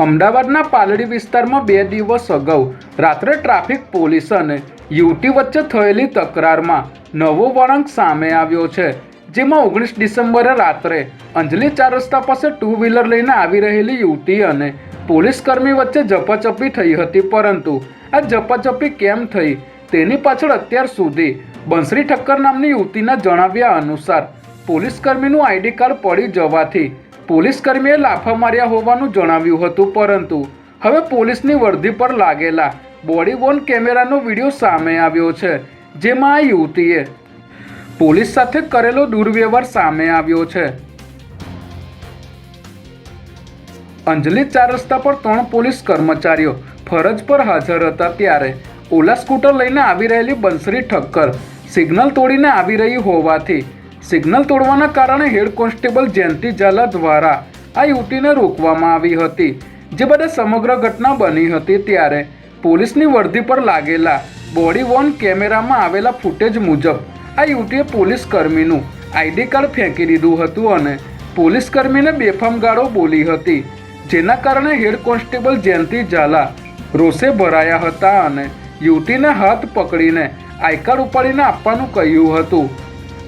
અમદાવાદના પાલડી વિસ્તારમાં 2 દિવસ અગાઉ રાત્રે ટ્રાફિક પોલીસ અને યુવતી વચ્ચે થયેલી તકરારમાં નવો વળાંક સામે આવ્યો છે, જેમાં 19 ડિસેમ્બરે રાત્રે અંજલિ 4 રસ્તા પાસે 2 વ્હીલર લઈને આવી રહેલી યુવતી અને પોલીસકર્મી વચ્ચે ઝપાઝપી થઈ હતી. પરંતુ આ ઝપાઝપી કેમ થઈ તેની પાછળ અત્યાર સુધી બંસરી ઠક્કર નામની યુવતીના જણાવ્યા અનુસાર પોલીસકર્મીનું આઈડી કાર્ડ પડી જવાથી પોલીસકર્મીએ લાફા માર્યા હોવાનું જણાવ્યું હતું. પરંતુ હવે પોલીસની વર્દી પર લાગેલા બોડી વોર્ન કેમેરાનો વિડીયો સામે આવ્યો છે, જેમાં આ યુવતીએ પોલીસ સાથે કરેલો દુર્વ્યવહાર સામે આવ્યો છે. અંજલિ 4 રસ્તા પર 3 પોલીસ કર્મચારીઓ ફરજ પર હાજર હતા ત્યારે ઓલા સ્કૂટર લઈને આવી રહેલી બંસરી ઠક્કર સિગ્નલ તોડીને આવી રહી હોવાથી સિગ્નલ તોડવાના કારણે હેડ કોન્સ્ટેબલ જયંતિ ઝાલા દ્વારા આ યુવતીને રોકવામાં આવી હતી, જે બાદ સમગ્ર ઘટના બની હતી. ત્યારે પોલીસની વર્દી પર લાગેલા બોડી વોર્ન કેમેરામાં આવેલા ફૂટેજ મુજબ આ યુવતીએ પોલીસકર્મીનું આઈડી કાર્ડ ફેંકી દીધું હતું અને પોલીસકર્મીને બેફામ ગાળો બોલી હતી, જેના કારણે હેડ કોન્સ્ટેબલ જયંતિ ઝાલા રોષે ભરાયા હતા અને યુવતીને હાથ પકડીને આઈ કાર્ડ ઉપાડીને આપવાનું કહ્યું હતું.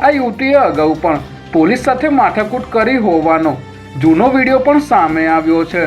આ યુવતીએ અગાઉ પણ પોલીસ સાથે માથાકૂટ કરી હોવાનો જૂનો વિડીયો પણ સામે આવ્યો છે.